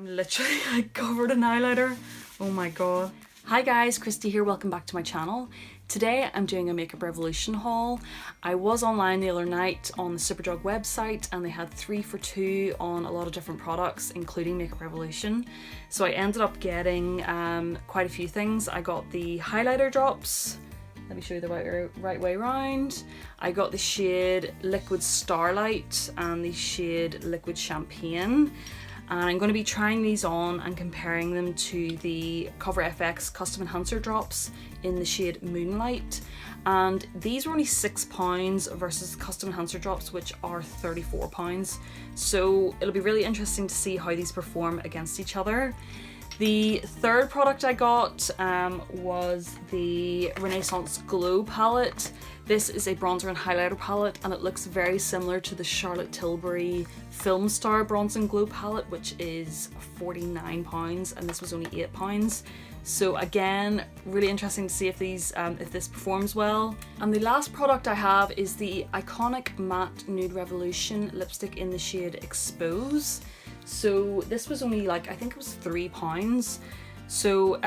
I'm literally like covered in highlighter. Oh my god. Hi guys, Kristy here, welcome back to my channel. Today I'm doing a Makeup Revolution haul. I was online the other night on the Superdrug website and they had 3 for 2 on a lot of different products, including Makeup Revolution. So I ended up getting quite a few things. I got the highlighter drops. Let me show you the right way around. I got the shade Liquid Starlight and the shade Liquid Champagne. And I'm going to be trying these on and comparing them to the Cover FX Custom Enhancer drops in the shade Moonlight. And these were only £6 versus Custom Enhancer drops, which are £34. So it'll be really interesting to see how these perform against each other. The third product I got was the Renaissance Glow palette. This is a bronzer and highlighter palette and it looks very similar to the Charlotte Tilbury Film Star Bronze and Glow palette, which is £49 and this was only £8. So again, really interesting to see if this performs well. And the last product I have is the iconic Matte Nude Revolution lipstick in the shade Expose. So this was only like, I think it was £3. So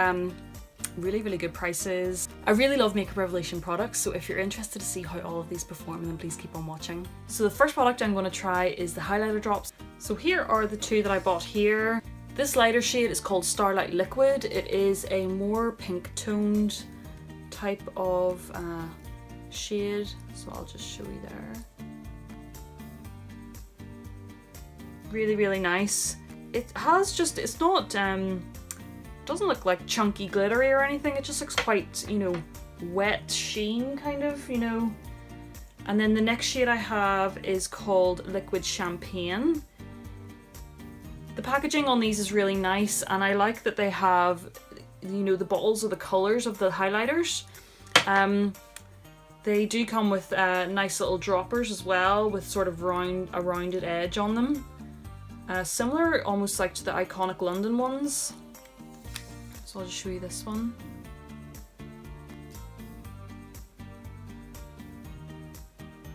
really good prices. I really love Makeup Revolution products, so if you're interested to see how all of these perform, then please keep on watching. So the first product I'm going to try is the highlighter drops. So here are the two that I bought here. This lighter shade is called Starlight Liquid. It is a more pink toned type of shade, so I'll just show you there. Really nice. It has just, it's not doesn't look like chunky glittery or anything, it just looks quite, you know, wet sheen kind of, you know. And then the next shade I have is called Liquid Champagne. The packaging on these is really nice and I like that they have, you know, the bottles of the colours of the highlighters. They do come with nice little droppers as well with sort of a rounded edge on them. Similar almost like to the iconic London ones. So I'll just show you this one.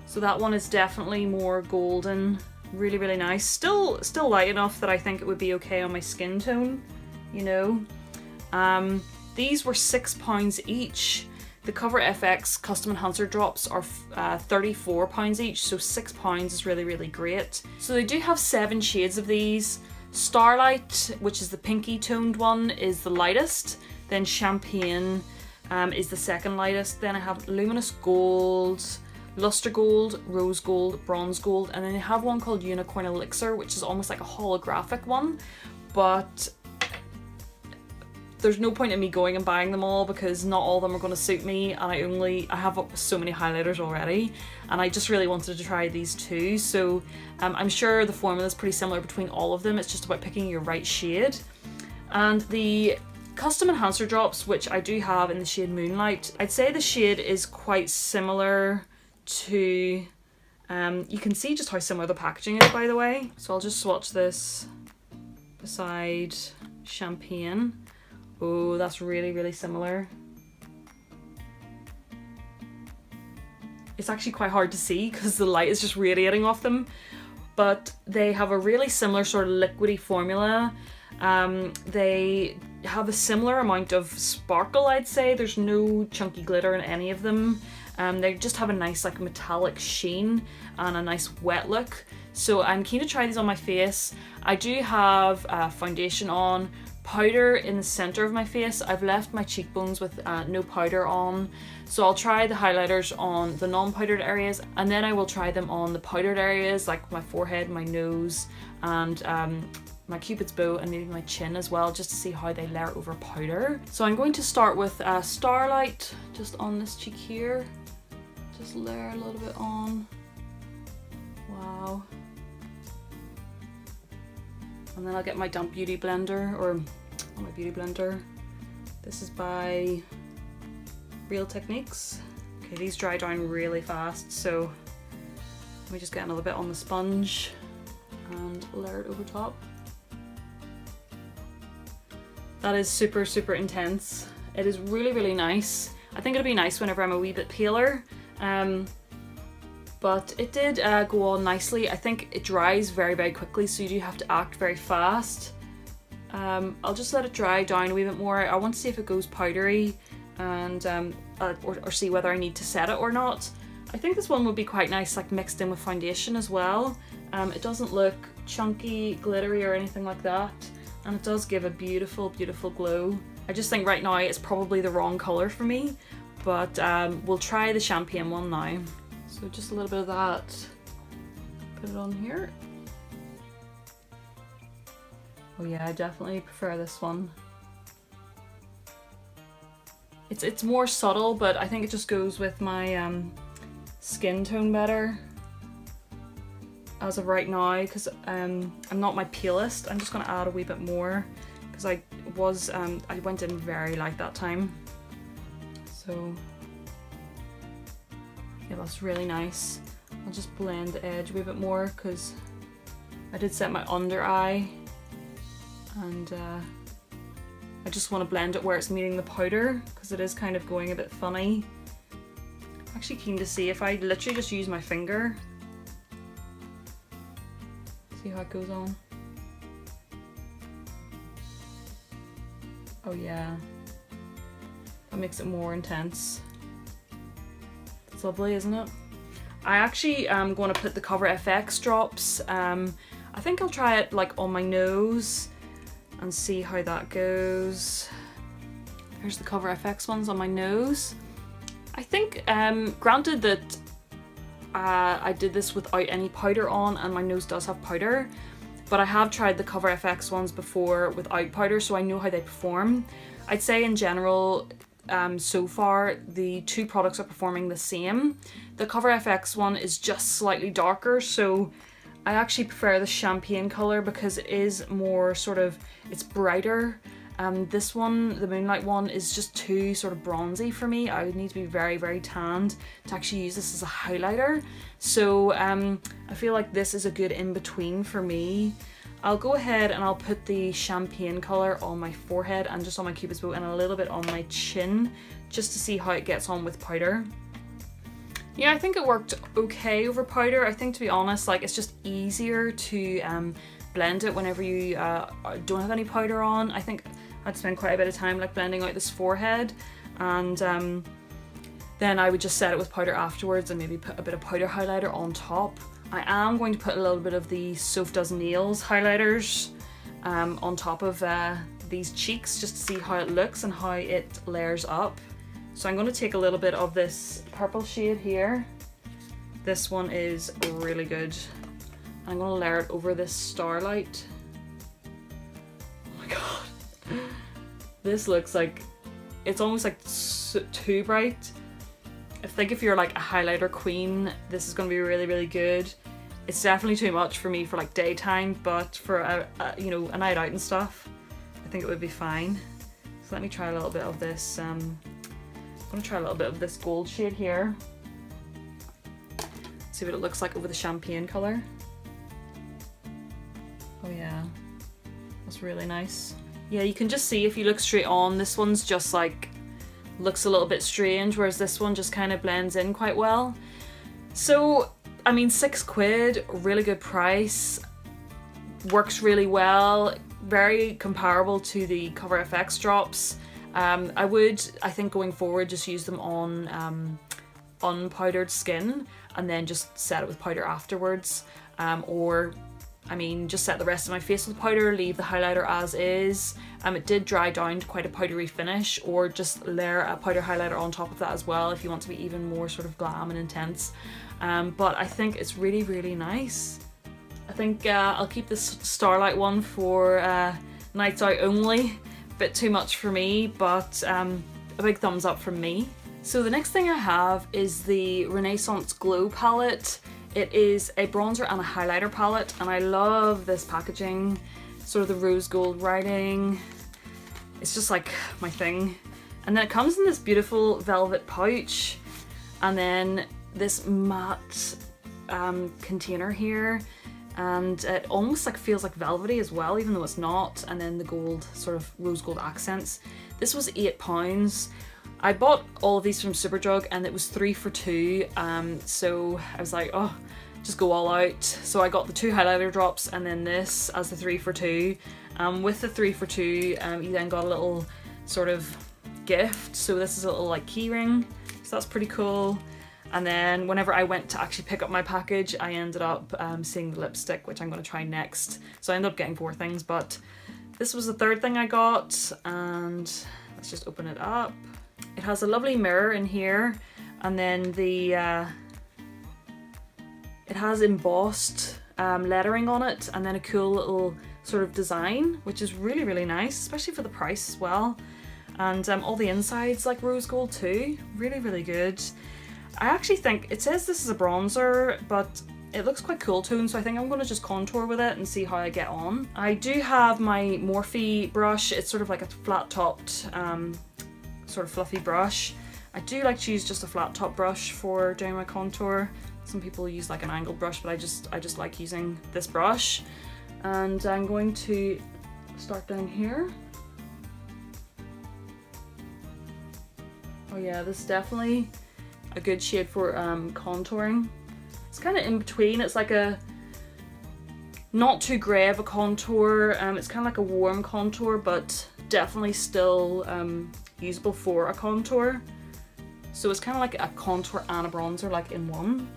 So that one is definitely more golden, really nice. Still light enough that I think it would be okay on my skin tone, you know. These were £6 each. The Cover FX Custom Enhancer drops are £34 each, so £6 is really great. So they do have 7 shades of these. Starlight, which is the pinky toned one, is the lightest. Then Champagne is the second lightest. Then I have Luminous Gold, Luster Gold, Rose Gold, Bronze Gold, and then I have one called Unicorn Elixir, which is almost like a holographic one, but there's no point in me going and buying them all because not all of them are going to suit me, and I have so many highlighters already and I just really wanted to try these two. So I'm sure the formula is pretty similar between all of them, it's just about picking your right shade. And the Custom Enhancer drops, which I do have in the shade Moonlight, I'd say the shade is quite similar to, you can see just how similar the packaging is, by the way. So I'll just swatch this beside Champagne. Oh, that's really similar. It's actually quite hard to see because the light is just radiating off them, but they have a really similar sort of liquidy formula. They have a similar amount of sparkle, I'd say. There's no chunky glitter in any of them. They just have a nice like metallic sheen and a nice wet look. So I'm keen to try these on my face. I do have foundation on, powder in the center of my face. I've left my cheekbones with no powder on, so I'll try the highlighters on the non-powdered areas and then I will try them on the powdered areas like my forehead, my nose, and my cupid's bow, and maybe my chin as well, just to see how they layer over powder. So I'm going to start with Starlight just on this cheek here. Just layer a little bit on. Wow. And then I'll get my damp beauty blender, or not my beauty blender. This is by Real Techniques. Okay, these dry down really fast, so let me just get another bit on the sponge and layer it over top. That is super intense. It is really nice. I think it'll be nice whenever I'm a wee bit paler. But it did go on nicely. I think it dries very quickly, so you do have to act very fast. I'll just let it dry down a wee bit more. I want to see if it goes powdery and or see whether I need to set it or not. I think this one would be quite nice, like mixed in with foundation as well. It doesn't look chunky, glittery or anything like that, and it does give a beautiful, beautiful glow. I just think right now it's probably the wrong colour for me, but we'll try the champagne one now. So just a little bit of that, put it on here. Oh yeah, I definitely prefer this one. It's more subtle, but I think it just goes with my skin tone better as of right now, because I'm not my palest. I'm just going to add a wee bit more because I went in very light that time. So yeah, that's really nice. I'll just blend the edge a wee bit more because I did set my under eye, and I just want to blend it where it's meeting the powder because it is kind of going a bit funny. I'm actually keen to see if I literally just use my finger. See how it goes on. Oh yeah, that makes it more intense. It's lovely, isn't it? I actually am going to put the Cover FX drops. I think I'll try it like on my nose and see how that goes. Here's the Cover FX ones on my nose. I think, granted that I did this without any powder on and my nose does have powder, but I have tried the Cover FX ones before without powder, so I know how they perform. I'd say in general, so far the two products are performing the same. The Cover FX one is just slightly darker, so I actually prefer the champagne colour because it is more sort of, it's brighter. This one, the Moonlight one, is just too sort of bronzy for me. I would need to be very, very tanned to actually use this as a highlighter. So I feel like this is a good in-between for me. I'll go ahead and I'll put the champagne colour on my forehead and just on my cupid's bow and a little bit on my chin just to see how it gets on with powder. Yeah, I think it worked okay over powder. I think, to be honest, like, it's just easier to blend it whenever you don't have any powder on. I think I'd spend quite a bit of time like blending out this forehead, and then I would just set it with powder afterwards and maybe put a bit of powder highlighter on top. I am going to put a little bit of the Soph Does Nails highlighters on top of these cheeks just to see how it looks and how it layers up. So I'm going to take a little bit of this purple shade here. This one is really good. I'm going to layer it over this Starlight. Oh my god. This looks like, it's almost like too bright. I think if you're like a highlighter queen, this is going to be really, really good. It's definitely too much for me for like daytime, but for you know, a night out and stuff, I think it would be fine. So let me try a little bit of this. I'm going to try a little bit of this gold shade here. See what it looks like over the champagne colour. Oh yeah, that's really nice. Yeah, you can just see if you look straight on, this one's just like, looks a little bit strange, whereas this one just kind of blends in quite well. So, I mean, £6, really good price, works really well, very comparable to the Cover FX drops. I would, I think going forward, just use them on unpowdered skin and then just set it with powder afterwards, or I mean, just set the rest of my face with powder, leave the highlighter as is. It did dry down to quite a powdery finish, or just layer a powder highlighter on top of that as well if you want to be even more sort of glam and intense. But I think it's really, really nice. I think I'll keep this Starlight one for nights out only. Bit too much for me, but a big thumbs up from me. So the next thing I have is the Renaissance Glow palette. It is a bronzer and a highlighter palette, and I love this packaging, sort of the rose gold writing. It's just like my thing. And then it comes in this beautiful velvet pouch, and then this matte container here, and it almost like feels like velvety as well, even though it's not. And then the gold, sort of rose gold accents. This was £8. I bought all of these from Superdrug and it was 3 for 2, so I was like, oh, just go all out. So I got the 2 highlighter drops and then this as the 3 for 2, With the 3 for 2, you then got a little sort of gift. So this is a little like key ring, so that's pretty cool. And then whenever I went to actually pick up my package, I ended up seeing the lipstick, which I'm going to try next. So I ended up getting 4 things, but this was the 3rd thing I got. And let's just open it up. It has a lovely mirror in here, and then the it has embossed lettering on it, and then a cool little sort of design, which is really, really nice, especially for the price as well. And all the insides like rose gold too. Really, really good. I actually think it says this is a bronzer, but it looks quite cool toned, so I think I'm going to just contour with it and see how I get on. I do have my Morphe brush. It's sort of like a flat topped sort of fluffy brush. I do like to use just a flat top brush for doing my contour. Some people use like an angled brush, but I just like using this brush. And I'm going to start down here. Oh yeah, this is definitely a good shade for contouring. It's kind of in between. It's like a not too grey of a contour. It's kind of like a warm contour, but definitely still usable for a contour. So it's kind of like a contour and a bronzer like in one.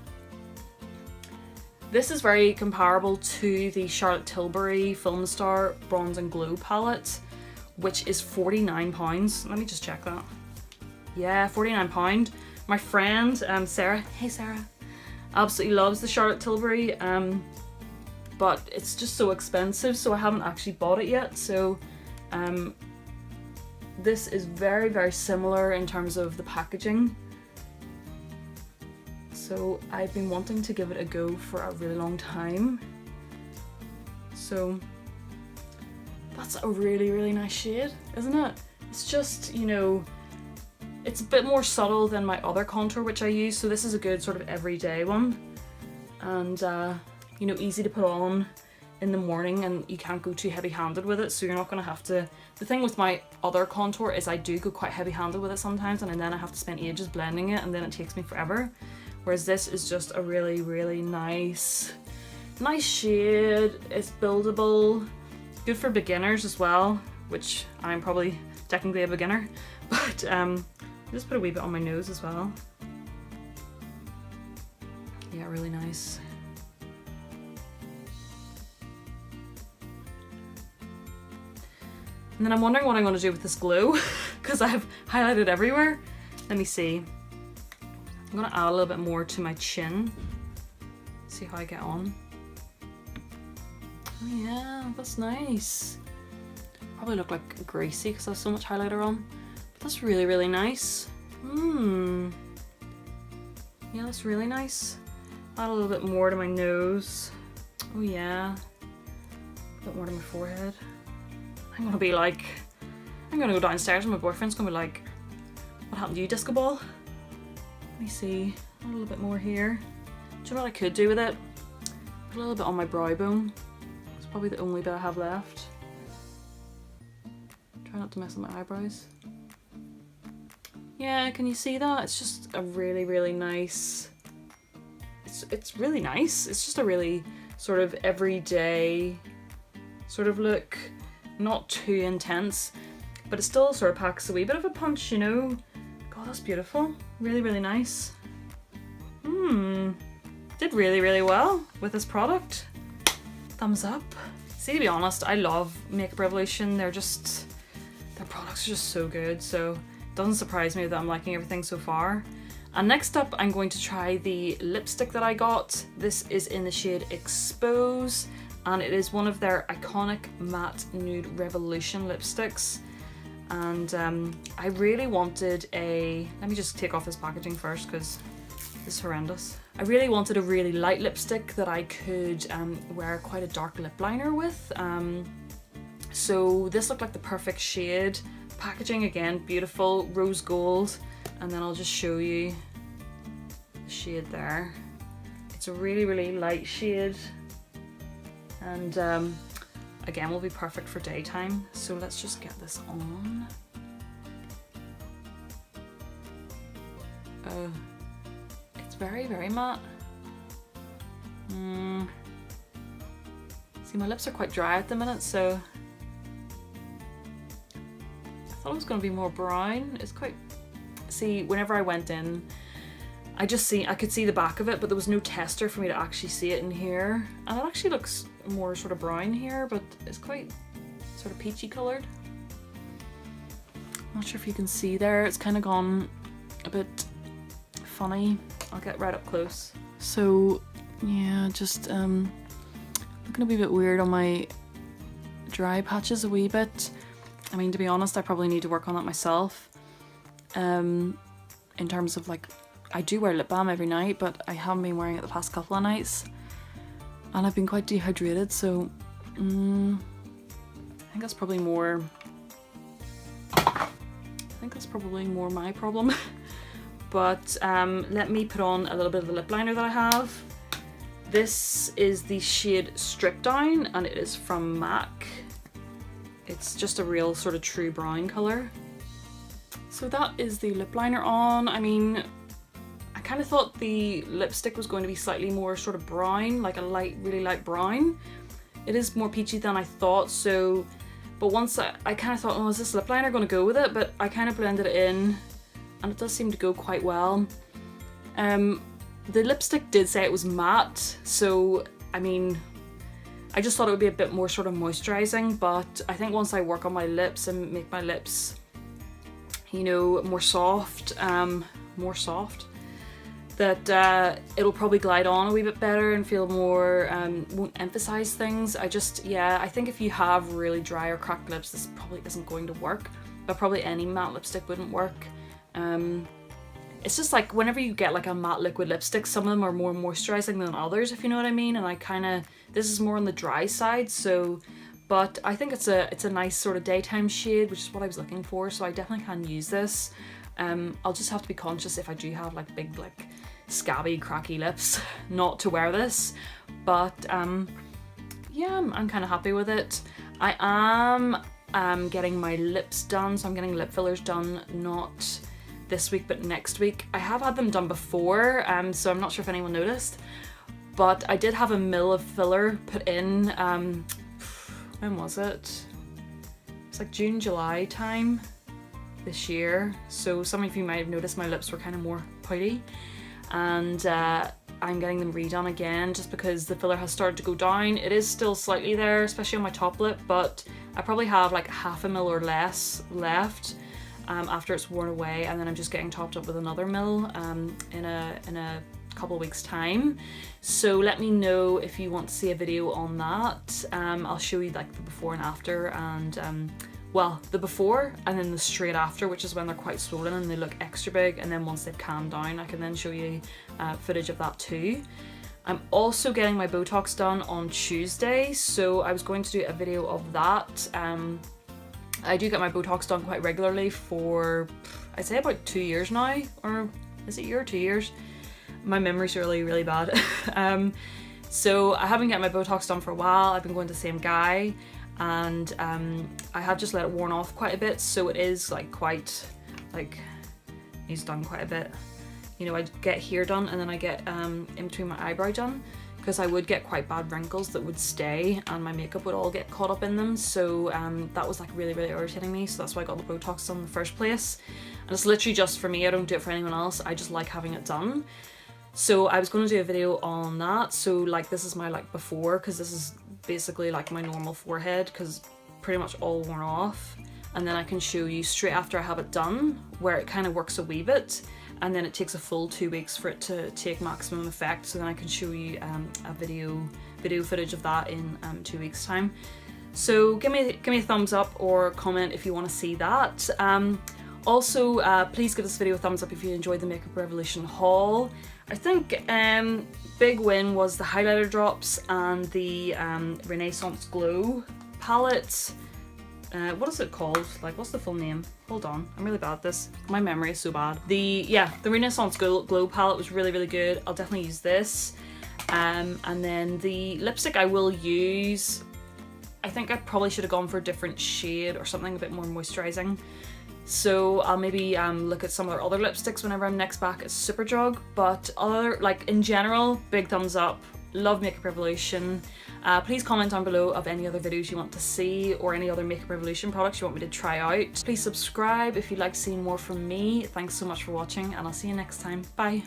This is very comparable to the Charlotte Tilbury Film Star Bronze and Glow palette, which is £49. Let me just check that. Yeah, £49. My friend, Sarah, hey Sarah, absolutely loves the Charlotte Tilbury, but it's just so expensive, so I haven't actually bought it yet. So this is very, very similar in terms of the packaging. So I've been wanting to give it a go for a really long time. So that's a really, really nice shade, isn't it? It's just, you know, it's a bit more subtle than my other contour which I use, so this is a good sort of everyday one. And you know, easy to put on in the morning, and you can't go too heavy-handed with it, so you're not going to have to... The thing with my other contour is I do go quite heavy-handed with it sometimes, and then I have to spend ages blending it, and then it takes me forever. Whereas this is just a really, really nice shade. It's buildable, good for beginners as well, which I'm probably technically a beginner, but just put a wee bit on my nose as well. Yeah, really nice. And then I'm wondering what I'm going to do with this glue, because I have highlighted everywhere. Let me see. I'm going to add a little bit more to my chin. See how I get on. Oh yeah, that's nice. Probably look like greasy because I have so much highlighter on. But that's really, really nice. Yeah, that's really nice. Add a little bit more to my nose. Oh yeah. A bit more to my forehead. I'm gonna be like, I'm gonna go downstairs and my boyfriend's gonna be like, what happened to you, disco ball? Let me see, a little bit more here. Do you know what I could do with it? Put a little bit on my brow bone. It's probably the only bit I have left. Try not to mess with my eyebrows. Yeah, can you see that? It's just a really, really nice... It's really nice. It's just a really sort of everyday sort of look. Not too intense, but it still sort of packs a wee bit of a punch, you know? God, that's beautiful. Really, really nice. Did really, really well with this product. Thumbs up. See, to be honest, I love Makeup Revolution. Their products are just so good, so it doesn't surprise me that I'm liking everything so far. And next up, I'm going to try the lipstick that I got. This is in the shade Expose, and it is one of their iconic matte nude Revolution lipsticks. And I really wanted a... Let me just take off this packaging first because this is horrendous. I really wanted a really light lipstick that I could wear quite a dark lip liner with. So this looked like the perfect shade. Packaging again, beautiful, rose gold. And then I'll just show you the shade there. It's a really, really light shade. And again, will be perfect for daytime. So let's just get this on. It's very, very matte. See, my lips are quite dry at the minute, so thought it was going to be more brown. It's quite, see, whenever I went in, I could see the back of it, but there was no tester for me to actually see it in here. And it actually looks more sort of brown here, but it's quite sort of peachy coloured. Not sure if you can see there, it's kind of gone a bit funny. I'll get right up close. So yeah, just looking a wee bit weird on my dry patches a wee bit. I mean, to be honest, I probably need to work on that myself. In terms of like, I do wear lip balm every night, but I haven't been wearing it the past couple of nights. And I've been quite dehydrated, so I think that's probably more my problem. But let me put on a little bit of the lip liner that I have. This is the shade Strip Down, and it is from MAC. It's just a real sort of true brown colour. So that is the lip liner on. I mean, I kind of thought the lipstick was going to be slightly more sort of brown, like a light, really light brown. It is more peachy than I thought, so, but once I kind of thought, oh, is this lip liner going to go with it? But I kind of blended it in, and it does seem to go quite well. The lipstick did say it was matte, so I mean, I just thought it would be a bit more sort of moisturizing, but I think once I work on my lips and make my lips, you know, more soft, that it'll probably glide on a wee bit better and feel more, won't emphasize things. I think if you have really dry or cracked lips, this probably isn't going to work, but probably any matte lipstick wouldn't work. It's just like whenever you get like a matte liquid lipstick, some of them are more moisturizing than others, if you know what I mean, and this is more on the dry side, so, but I think it's a nice sort of daytime shade, which is what I was looking for, so I definitely can use this. I'll just have to be conscious if I do have like big, like scabby, cracky lips, not to wear this, but yeah, I'm kind of happy with it. I am getting my lips done, so I'm getting lip fillers done, not this week but next week. I have had them done before, so I'm not sure if anyone noticed, but I did have a mil of filler put in, when was it? It's like June, July time this year, so some of you might have noticed my lips were kind of more pouty, and I'm getting them redone again just because the filler has started to go down. It is still slightly there, especially on my top lip, but I probably have like half a mil or less left after it's worn away, and then I'm just getting topped up with another mil in a couple of weeks time. So let me know if you want to see a video on that. I'll show you like the before and after, and well, the before and then the straight after, which is when they're quite swollen and they look extra big, and then once they've calmed down I can then show you footage of that too. I'm also getting my Botox done on Tuesday, so I was going to do a video of that. I do get my Botox done quite regularly for, I'd say about 2 years now, or is it a year or 2 years? My memory's really, really bad. So I haven't got my Botox done for a while. I've been going to the same guy, and I have just let it worn off quite a bit, so it is like quite, like, he's done quite a bit. You know, I get here done, and then I get in between my eyebrow done, because I would get quite bad wrinkles that would stay and my makeup would all get caught up in them, so that was like really, really irritating me, so that's why I got the Botox done in the first place. And it's literally just for me, I don't do it for anyone else, I just like having it done. So I was going to do a video on that, so like this is my like before, because this is basically like my normal forehead, because pretty much all worn off, and then I can show you straight after I have it done where it kind of works a wee bit, and then it takes a full 2 weeks for it to take maximum effect, so then I can show you a video footage of that in 2 weeks time. So give me a thumbs up or comment if you want to see that. Also, please give this video a thumbs up if you enjoyed the Makeup Revolution haul. I think big win was the highlighter drops and the Renaissance Glow palette. What is it called? Like, what's the full name? Hold on, I'm really bad at this. My memory is so bad. The Renaissance Glow palette was really, really good. I'll definitely use this. And then the lipstick I will use. I think I probably should have gone for a different shade or something a bit more moisturizing. So I'll maybe look at some of their other lipsticks whenever I'm next back at Superdrug. But in general, big thumbs up. love Makeup Revolution. Please comment down below of any other videos you want to see or any other Makeup Revolution products you want me to try out. Please subscribe if you'd like to see more from me. Thanks so much for watching, and I'll see you next time. Bye.